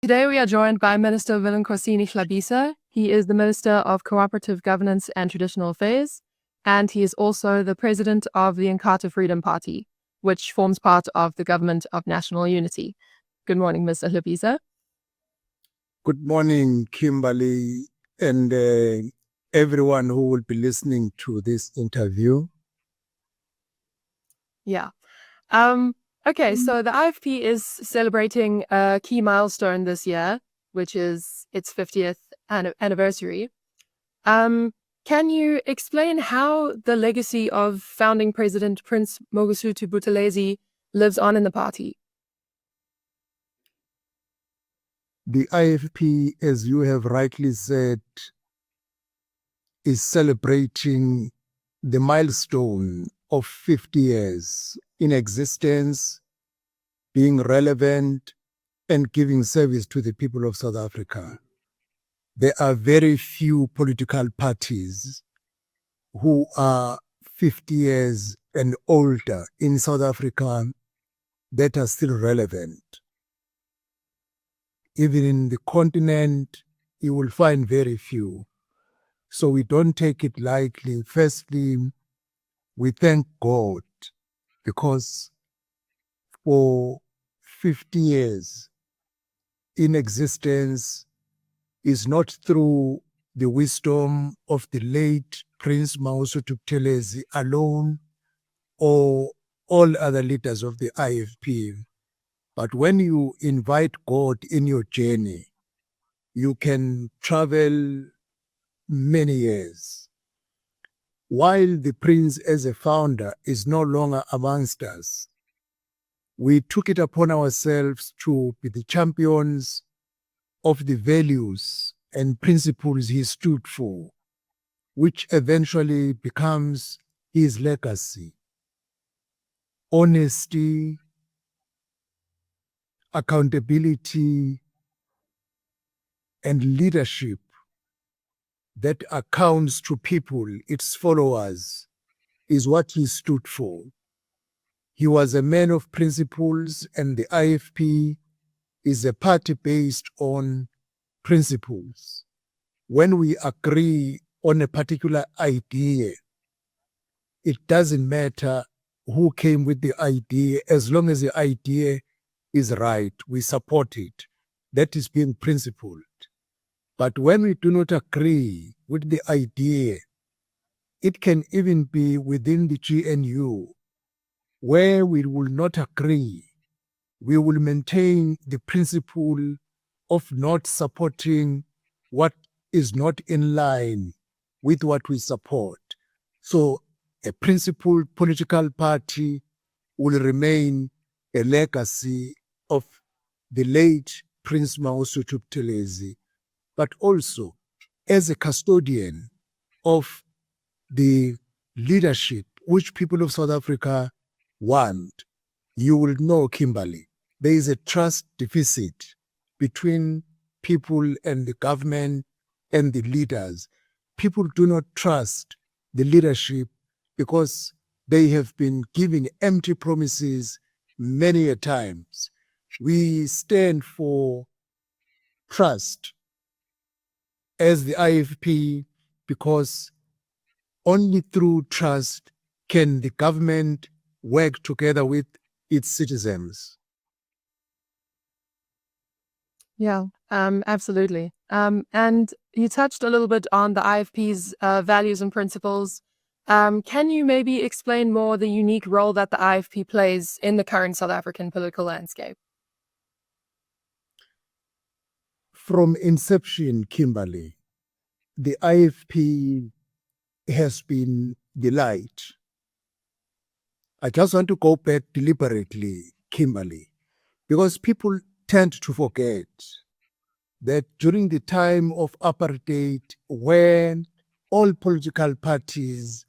Today we are joined by Minister Velenkosini Hlabisa. He is the Minister of Cooperative Governance and Traditional Affairs, and he is also the President of the Inkatha Freedom Party, which forms part of the Government of National Unity. Good morning, Mr. Hlabisa. Good morning, Kimberly, and everyone who will be listening to this interview. Yeah. Okay, so the IFP is celebrating a key milestone this year, which is its 50th anniversary. Can you explain how the legacy of founding President Prince Mangosuthu Buthelezi lives on in the party? The IFP, as you have rightly said, is celebrating the milestone of 50 years in existence, being relevant and giving service to the people of South Africa. There are very few political parties who are 50 years and older in South Africa that are still relevant. Even in the continent, you will find very few. So we don't take it lightly. Firstly, we thank God because for 50 years in existence is not through the wisdom of the late Prince Mangosuthu Buthelezi alone or all other leaders of the IFP. But when you invite God in your journey, you can travel many years. While the Prince as a founder is no longer amongst us, we took it upon ourselves to be the champions of the values and principles he stood for, which eventually becomes his legacy. Honesty, accountability, and leadership that accounts to people, its followers, is what he stood for. He was a man of principles, and the IFP is a party based on principles. When we agree on a particular idea, it doesn't matter who came with the idea, as long as the idea is right, we support it. That is being principled. But when we do not agree with the idea, it can even be within the GNU, where we will not agree. We will maintain the principle of not supporting what is not in line with what we support. So a principled political party will remain a legacy of the late Prince Mangosuthu Buthelezi, but also as a custodian of the leadership which people of South Africa want. You will know, Kimberly, there is a trust deficit between people and the government and the leaders. People do not trust the leadership because they have been giving empty promises many a times. We stand for trust as the IFP because only through trust can the government work together with its citizens. Yeah, absolutely. And you touched a little bit on the IFP's values and principles. Can you maybe explain more the unique role that the IFP plays in the current South African political landscape? From inception, Kimberly, the IFP has been the light. I just want to go back deliberately, Kimberly, because people tend to forget that during the time of apartheid, when all political parties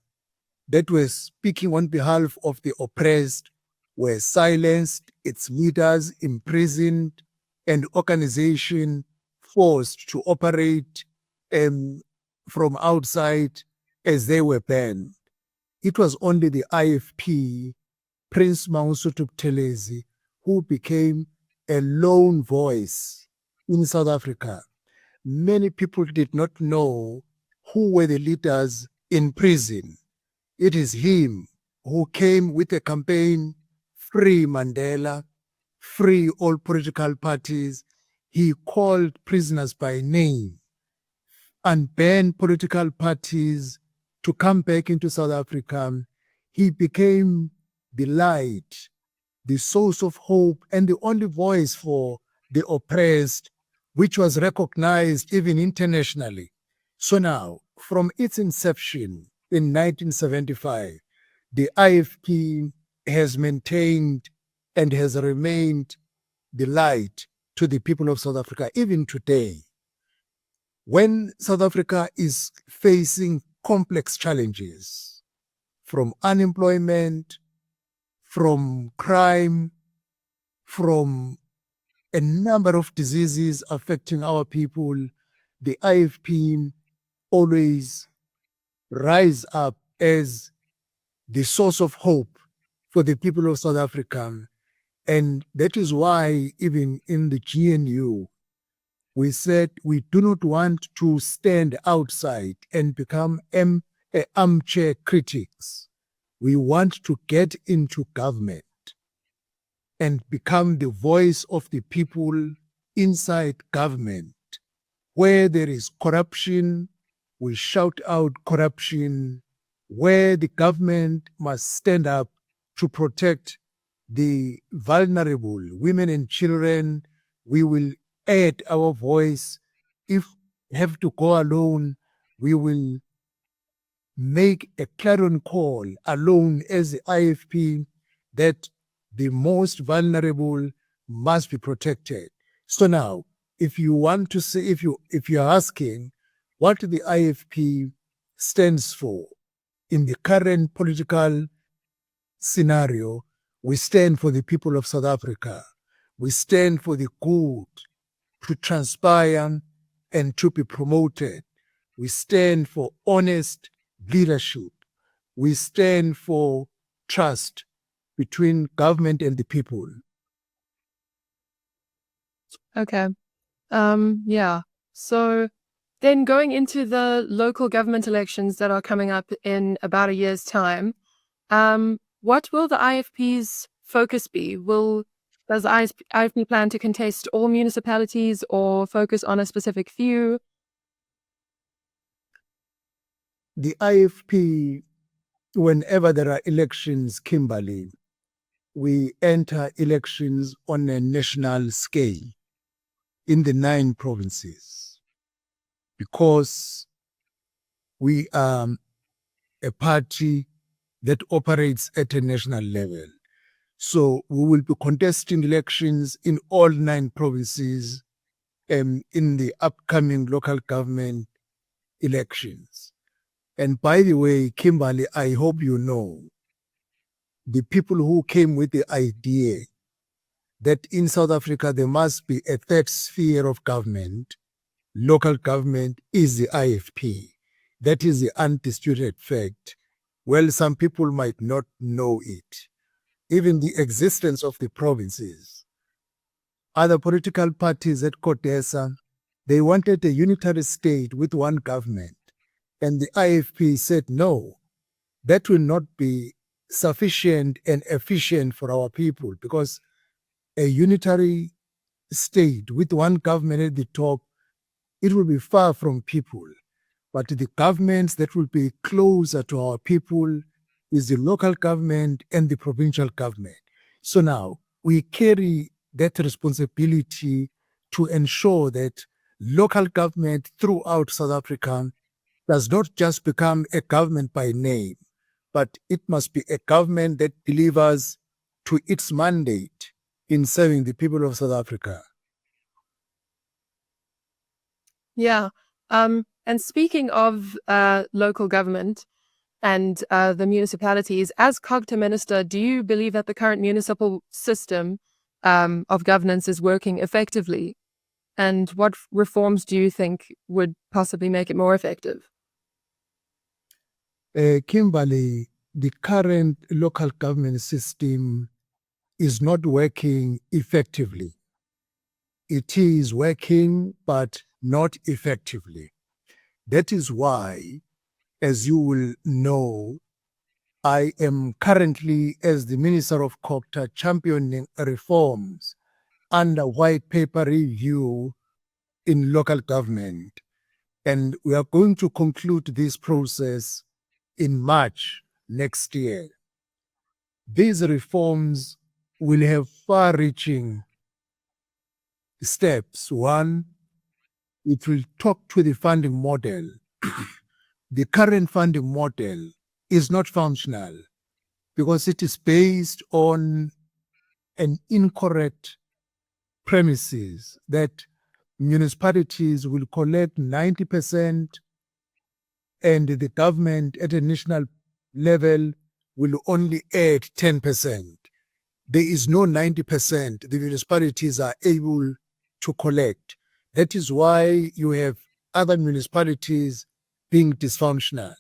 that were speaking on behalf of the oppressed were silenced, its leaders imprisoned, and organization forced to operate from outside as they were banned. It was only the IFP, Prince Mangosuthu Buthelezi, who became a lone voice in South Africa, many people did not know who were the leaders in prison. It is him who came with a campaign, Free Mandela, free all political parties. He called prisoners by name and banned political parties to come back into South Africa. He became the light, the source of hope, and the only voice for the oppressed, which was recognized even internationally. So now, from its inception in 1975, the IFP has maintained and has remained the light to the people of South Africa, even today. When South Africa is facing complex challenges from unemployment, from crime, from a number of diseases affecting our people, the IFP always rise up as the source of hope for the people of South Africa. And that is why even in the GNU, we said we do not want to stand outside and become armchair critics. We want to get into government and become the voice of the people inside government. Where there is corruption, we shout out corruption. Where the government must stand up to protect the vulnerable, women and children, we will add our voice. If we have to go alone, we will make a clarion call alone as the IFP that the most vulnerable must be protected. So now, if you want to say, if you're asking what the IFP stands for in the current political scenario, we stand for the people of South Africa. We stand for the good to transpire and to be promoted. We stand for honest leadership. We stand for trust between government and the people. Okay. Yeah. So then going into the local government elections that are coming up in about a year's time, what will the IFP's focus be? Does the IFP plan to contest all municipalities or focus on a specific few? The IFP, whenever there are elections, Kimberly, we enter elections on a national scale in the 9 provinces because we are a party that operates at a national level. So we will be contesting elections in all 9 provinces in the upcoming local government elections. And by the way, Kimberly, I hope you know, the people who came with the idea that in South Africa there must be a third sphere of government, local government, is the IFP. That is the undisputed fact. Well, some people might not know it. Even the existence of the provinces. Other political parties at CODESA, they wanted a unitary state with one government. And the IFP said, no, that will not be sufficient and efficient for our people because a unitary state with one government at the top, it will be far from people. But the governments that will be closer to our people is the local government and the provincial government. So now we carry that responsibility to ensure that local government throughout South Africa does not just become a government by name, but it must be a government that delivers to its mandate in serving the people of South Africa. Yeah. And speaking of local government and the municipalities, as COGTA minister, do you believe that the current municipal system of governance is working effectively? And what reforms do you think would possibly make it more effective? Kimberly, the current local government system is not working effectively. it is working, but not effectively. That is why, as you will know, I am currently, as the Minister of Culture, championing reforms under white paper review in local government. And we are going to conclude this process in March next year. These reforms will have far-reaching steps. One, it will talk to the funding model. The current funding model is not functional because it is based on an incorrect premises that municipalities will collect 90% and the government at a national level will only add 10%. There is no 90% the municipalities are able to collect. That is why you have other municipalities being dysfunctional.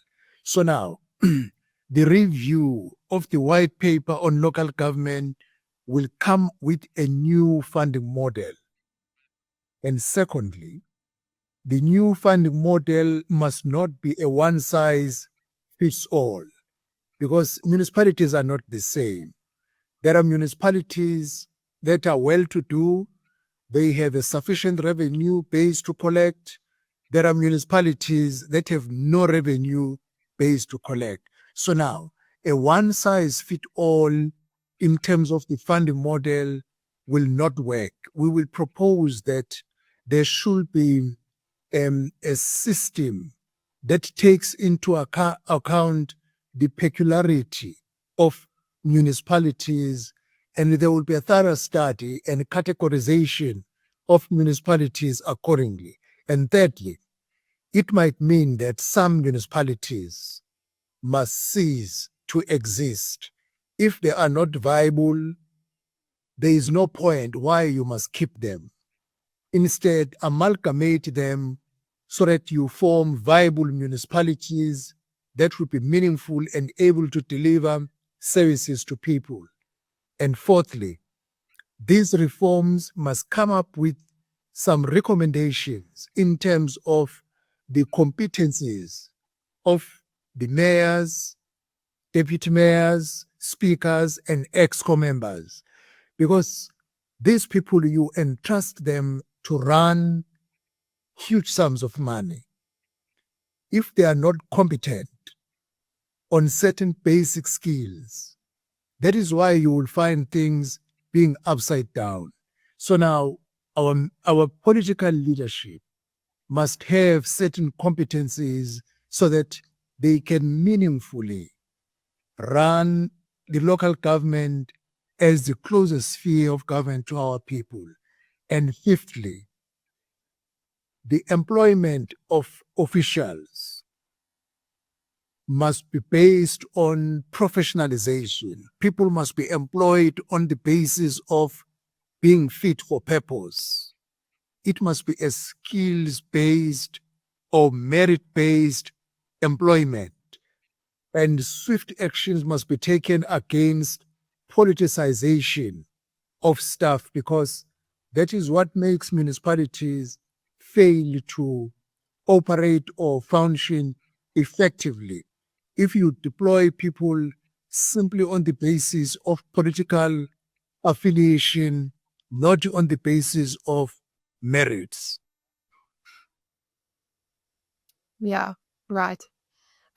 So now, the review of the white paper on local government will come with a new funding model. And secondly, the new funding model must not be a one size fits all because municipalities are not the same. There are municipalities that are well to do, they have a sufficient revenue base to collect. There are municipalities that have no revenue base to collect. So now, a one size fit all in terms of the funding model will not work. We will propose that there should be a system that takes into account the peculiarity of municipalities, and there will be a thorough study and categorization of municipalities accordingly. And thirdly, it might mean that some municipalities must cease to exist. If they are not viable, there is no point why you must keep them. Instead, amalgamate them so that you form viable municipalities that will be meaningful and able to deliver services to people. And fourthly, these reforms must come up with some recommendations in terms of the competencies of the mayors, deputy mayors, speakers, and EXCO members. Because these people, you entrust them to run huge sums of money. If they are not competent on certain basic skills, that is why you will find things being upside down. So now our political leadership must have certain competencies so that they can meaningfully run the local government as the closest sphere of government to our people. And fifthly, the employment of officials must be based on professionalization. People must be employed on the basis of being fit for purpose. It must be a skills-based or merit-based employment. And swift actions must be taken against politicization of staff because that is what makes municipalities fail to operate or function effectively. If you deploy people simply on the basis of political affiliation, not on the basis of merits. Yeah, right.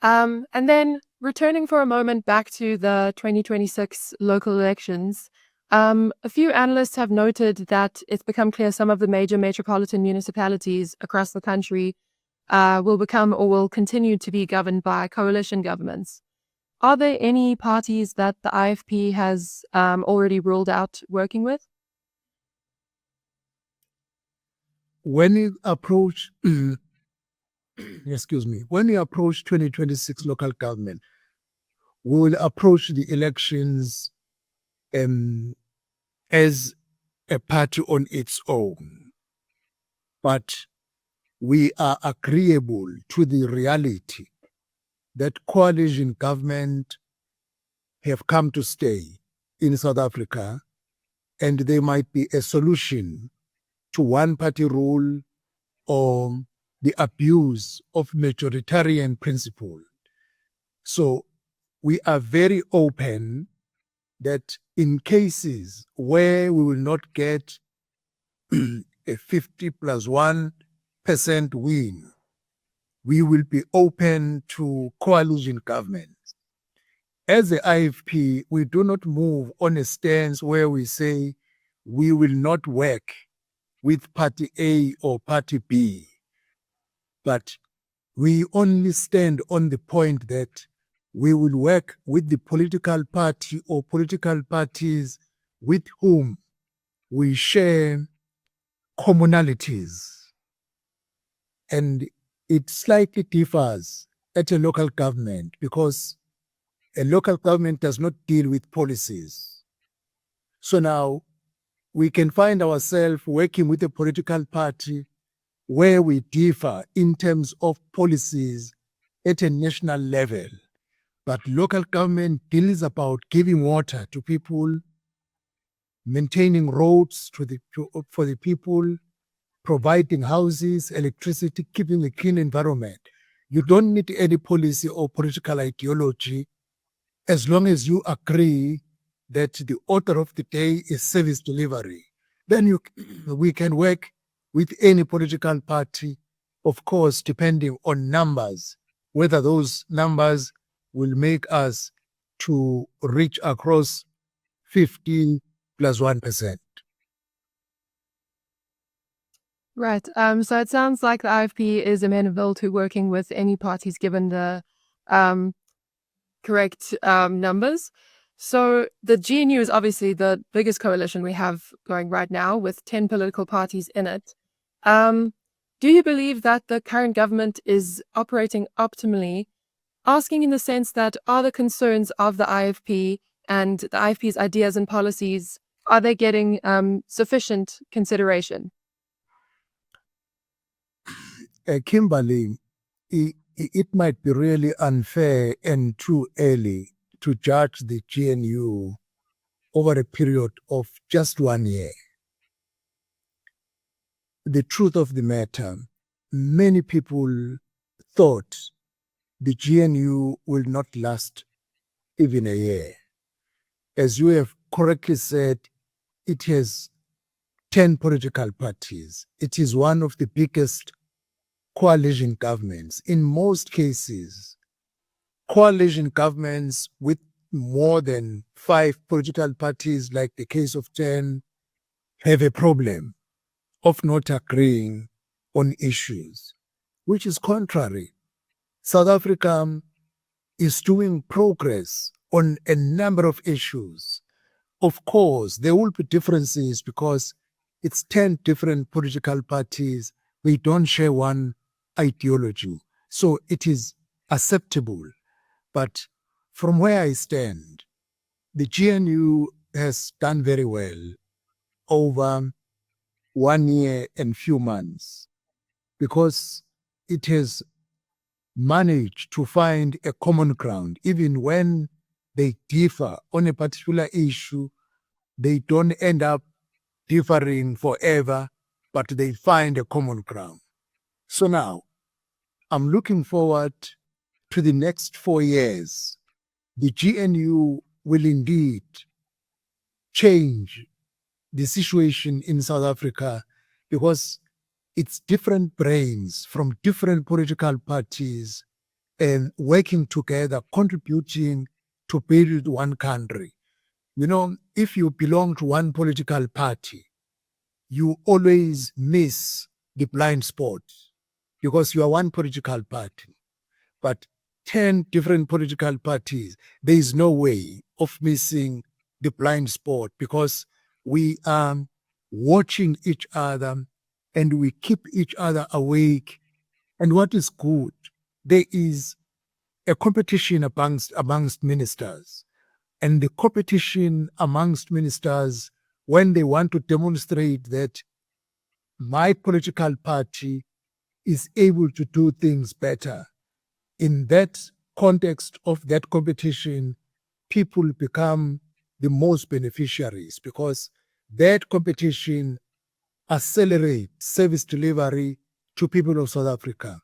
And then returning for a moment back to the 2026 local elections, a few analysts have noted that it's become clear some of the major metropolitan municipalities across the country will become or will continue to be governed by coalition governments. Are there any parties that the IFP has already ruled out working with? When you approach, excuse me, when you approach 2026 local government, we will approach the elections as a party on its own. But we are agreeable to the reality that coalition government have come to stay in South Africa, and they might be a solution to one-party rule or the abuse of majoritarian principle. So we are very open that in cases where we will not get a 50+1% win, we will be open to coalition governments. As the IFP, we do not move on a stance where we say we will not work with party A or party B, but we only stand on the point that we will work with the political party or political parties with whom we share commonalities. And it slightly differs at a local government because a local government does not deal with policies. So now we can find ourselves working with a political party where we differ in terms of policies at a national level. But local government deals about giving water to people, maintaining roads for the people, providing houses, electricity, keeping a clean environment. You don't need any policy or political ideology as long as you agree that the order of the day is service delivery. Then we can work with any political party, of course, depending on numbers, whether those numbers will make us to reach across 50+1%. Right. So it sounds like the IFP is amenable to working with any parties given the correct numbers. So the GNU is obviously the biggest coalition we have going right now with 10 political parties in it. Do you believe that the current government is operating optimally? Asking in the sense that are the concerns of the IFP and the IFP's ideas and policies, are they getting sufficient consideration? Kimberly, it might be really unfair and too early to judge the GNU over a period of just 1 year. The truth of the matter, many people thought the GNU will not last even a year. As you have correctly said, it has 10 political parties. It is one of the biggest coalition governments. In most cases, coalition governments with more than 5 political parties, like the case of 10, have a problem of not agreeing on issues, which is contrary. South Africa is doing progress on a number of issues. Of course, there will be differences because it's 10 different political parties. We don't share one ideology. So it is acceptable. But from where I stand, the GNU has done very well over 1 year and few months because it has managed to find a common ground. Even when they differ on a particular issue, they don't end up differing forever, but they find a common ground. So now, I'm looking forward to the next 4 years. The GNU will indeed change the situation in South Africa because it's different brains from different political parties and working together, contributing to build one country. You know, if you belong to one political party, you always miss the blind spot because you are one political party. But 10 different political parties, there is no way of missing the blind spot because we are watching each other and we keep each other awake. And what is good, there is a competition amongst ministers. And the competition amongst ministers, when they want to demonstrate that my political party is able to do things better, in that context of that competition, people become the most beneficiaries because that competition accelerate service delivery to people of South Africa.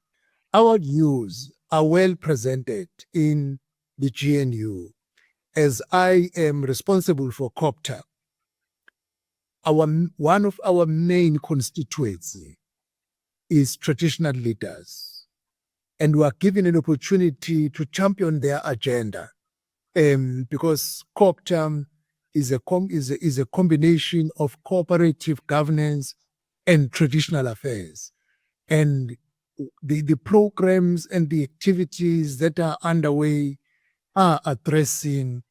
Our views are well presented in the GNU. As I am responsible for Cooperative, one of our main constituency is traditional leaders, and we are given an opportunity to champion their agenda, because Cooperative is a combination of cooperative governance and traditional affairs, and the programs and the activities that are underway are addressing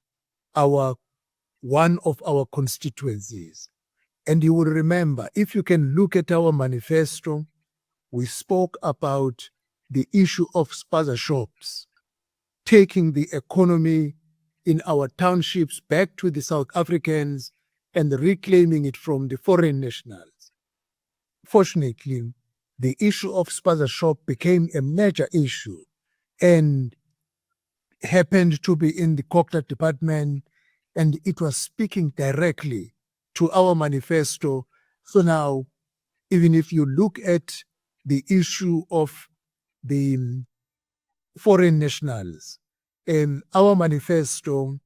one of our constituencies. And you will remember, if you can look at our manifesto, we spoke about the issue of spaza shops, taking the economy in our townships back to the South Africans and reclaiming it from the foreign nationals. Fortunately, the issue of spaza shop became a major issue and happened to be in the Cooperative department, and it was speaking directly to our manifesto. So now, even if you look at the issue of the foreign nationals, our manifesto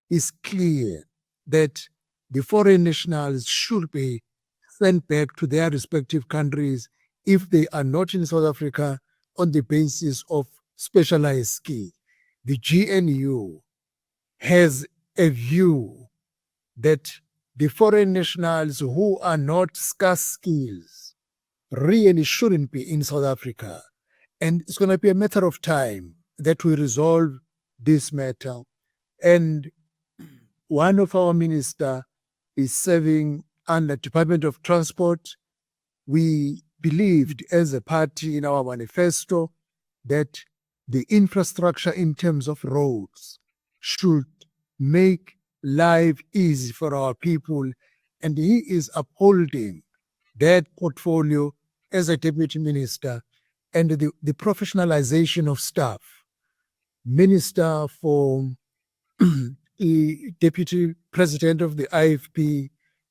is clear that the foreign nationals should be sent back to their respective countries if they are not in South Africa on the basis of specialized skill. The GNU has a view that the foreign nationals who are not scarce skills really shouldn't be in South Africa. And it's going to be a matter of time that we resolve this matter. And one of our ministers is serving under Department of Transport. We believed as a party in our manifesto that the infrastructure in terms of roads should make life easy for our people, and he is upholding that portfolio as a deputy minister. And the professionalization of staff. Minister for the deputy president of the IFP,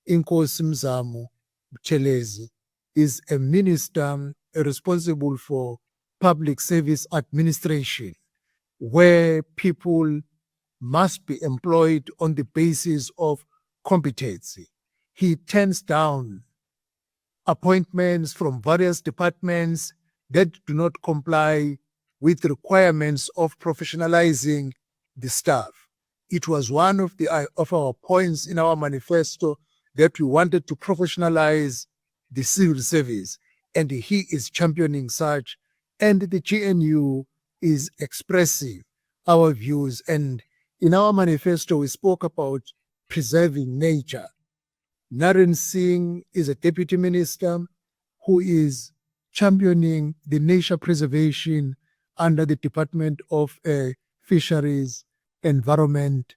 Mangosuthu Buthelezi, is a minister responsible for public service administration, where people must be employed on the basis of competency. He turns down appointments from various departments that do not comply with the requirements of professionalizing the staff. It was one of our points in our manifesto that we wanted to professionalize the civil service, and he is championing such, and the GNU is expressing our views. And in our manifesto, we spoke about preserving nature. Naren Singh is a deputy minister who is championing the nature preservation under the Department of Fisheries, Environment,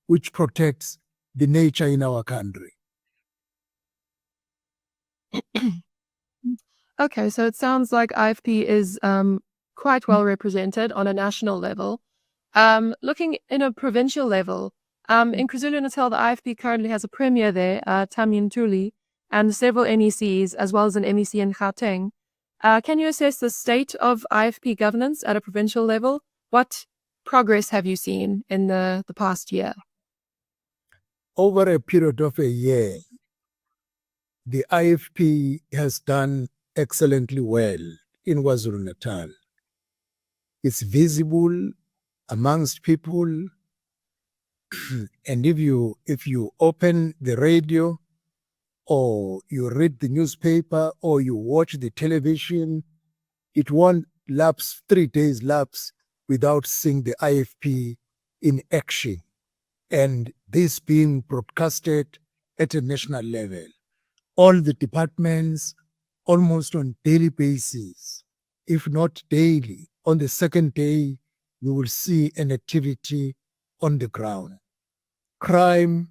which protects the nature in our country. Okay, so it sounds like IFP is quite well represented on a national level. Looking in a provincial level, in KwaZulu-Natal, the IFP currently has a premier there, Tamin Tuli, and several NECs, as well as an MEC in Gauteng. Can you assess the state of IFP governance at a provincial level? What progress have you seen in the past year? Over a period of a year, the IFP has done excellently well in KwaZulu-Natal. It's visible amongst people, and if you open the radio, or you read the newspaper, or you watch the television, it won't lapse 3 days lapse without seeing the IFP in action, and this being broadcasted at a national level. All the departments, almost on daily basis, if not daily, on the second day, you will see an activity on the ground. Crime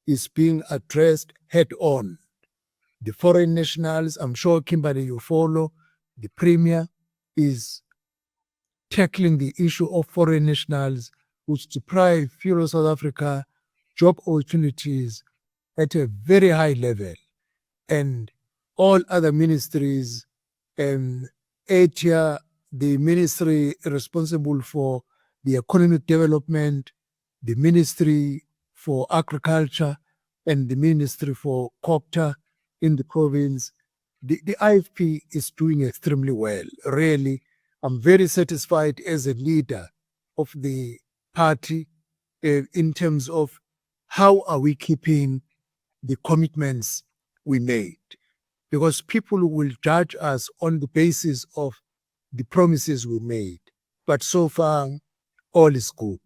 is being addressed head on. The foreign nationals, I'm sure Kimberly you follow, the premier is tackling the issue of foreign nationals which deprive people of South Africa job opportunities at a very high level. and all other ministries, ATIA, the ministry responsible for the economic development, the ministry for agriculture, and the ministry for COPTA in the province. The IFP is doing extremely well. Really, I'm very satisfied as a leader of the party in terms of how are we keeping the commitments we made, because people will judge us on the basis of the promises we made. But so far, all is good.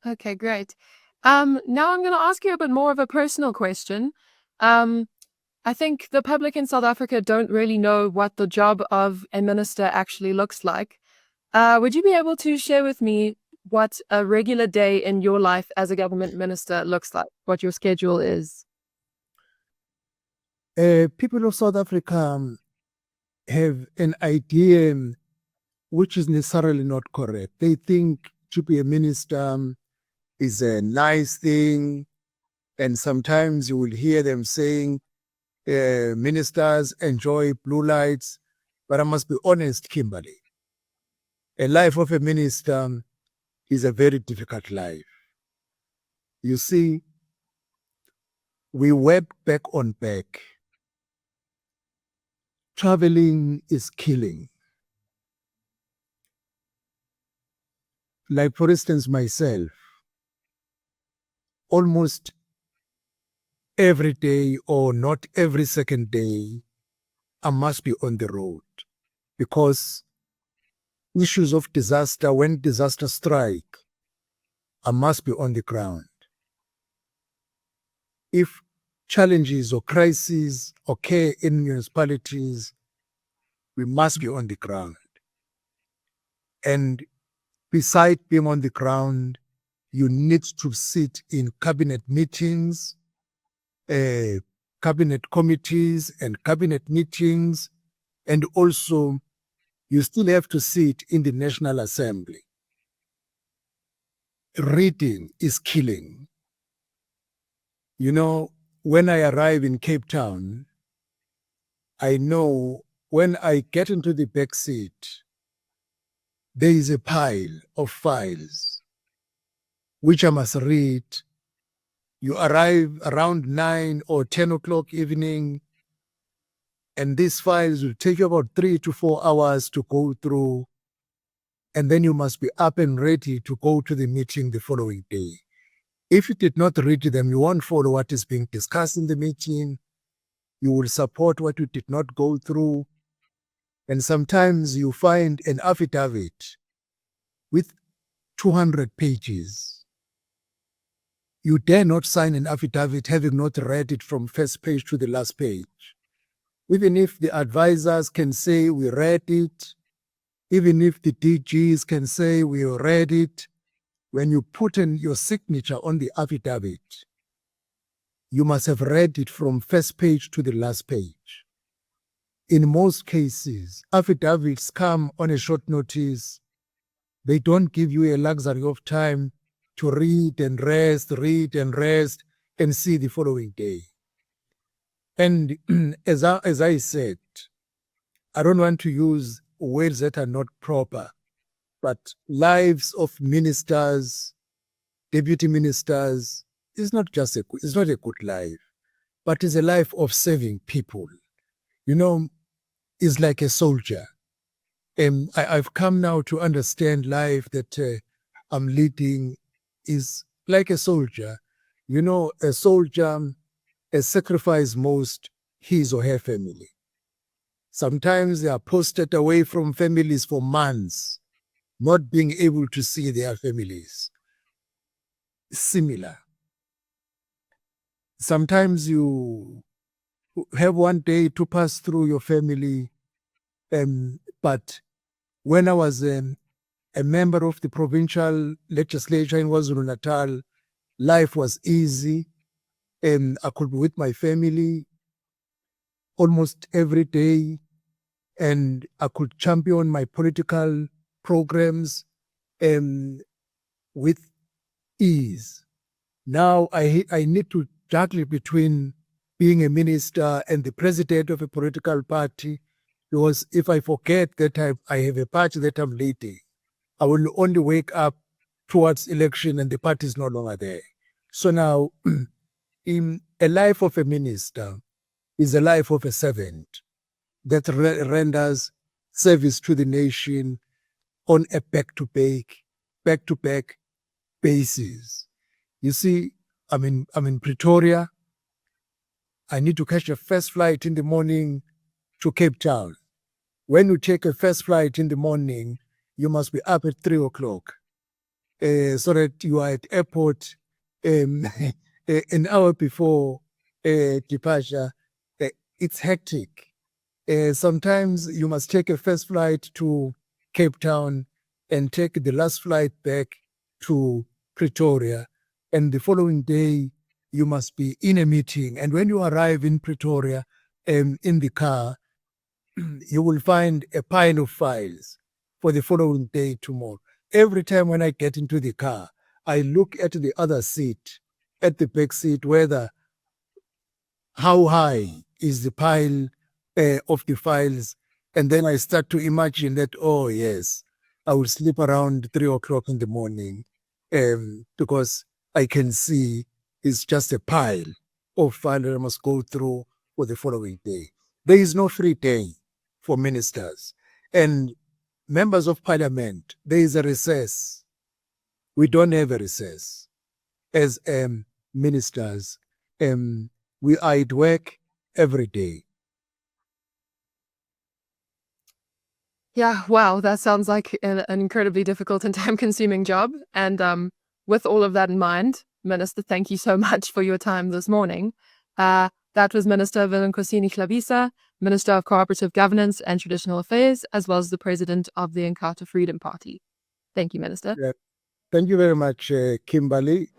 Okay, great. Now I'm going to ask you a bit more of a personal question. I think the public in South Africa don't really know what the job of a minister actually looks like. Would you be able to share with me what a regular day in your life as a government minister looks like, what your schedule is? People of South Africa have an idea which is necessarily not correct. They think to be a minister is a nice thing, and sometimes you will hear them saying ministers enjoy blue lights. But I must be honest, Kimberly, a life of a minister is a very difficult life. You see, we work back on back. Traveling is killing. Like, for instance, myself, almost every day or not every second day, I must be on the road, because issues of disaster, when disaster strike, I must be on the ground. If challenges or crises occur in municipalities, we must be on the ground. And beside being on the ground, you need to sit in cabinet meetings, cabinet committees and cabinet meetings, and also you still have to sit in the National Assembly. Reading is killing. You know, when I arrive in Cape Town, I know when I get into the back seat, there is a pile of files which I must read. You arrive around 9 or 10 o'clock evening, and these files will take you about 3 to 4 hours to go through, and then you must be up and ready to go to the meeting the following day. If you did not read them, you won't follow what is being discussed in the meeting. You will support what you did not go through. And sometimes you find an affidavit with 200 pages. You dare not sign an affidavit having not read it from first page to the last page. Even if the advisors can say we read it, even if the DGs can say we read it, when you put in your signature on the affidavit, you must have read it from first page to the last page. In most cases, affidavits come on a short notice. They don't give you a luxury of time to read and rest and see the following day. And as I said, I don't want to use words that are not proper, but lives of ministers, deputy ministers, is not it's not a good life, but it's a life of serving people. You know, it's like a soldier. I've come now to understand life that I'm leading is like a soldier. You know, a soldier sacrifices most his or her family. Sometimes they are posted away from families for months, not being able to see their families. Similar. Sometimes you have one day to pass through your family, but when I was a member of the provincial legislature in KwaZulu-Natal, life was easy. I could be with my family almost every day, and I could champion my political programs with ease. Now I need to juggle between being a minister and the president of a political party, because if I forget that I have a party that I'm leading, I will only wake up towards election and the party is no longer there. So now, in a life of a minister is a life of a servant that renders service to the nation on a back-to-back basis. You see, I'm in Pretoria. I need to catch a first flight in the morning to Cape Town. When you take a first flight in the morning, you must be up at 3 o'clock so that you are at airport an hour before departure. It's hectic. Sometimes you must take a first flight to Cape Town and take the last flight back to Pretoria. And the following day, you must be in a meeting. And when you arrive in Pretoria, in the car, you will find a pile of files for the following day tomorrow. Every time when I get into the car, I look at the other seat, at the back seat, how high is the pile of the files, and then I start to imagine that, oh yes, I will sleep around 3 o'clock in the morning because I can see it's just a pile of files that I must go through for the following day. There is no free day for ministers. And members of parliament, there is a recess. We don't have a recess. As ministers, we are at work every day. Yeah, wow, that sounds like an incredibly difficult and time-consuming job. And with all of that in mind, Minister, thank you so much for your time this morning. That was Minister Velenkosini Hlabisa, Minister of Cooperative Governance and Traditional Affairs, as well as the President of the Inkatha Freedom Party. Thank you, Minister. Thank you very much, Kimberly.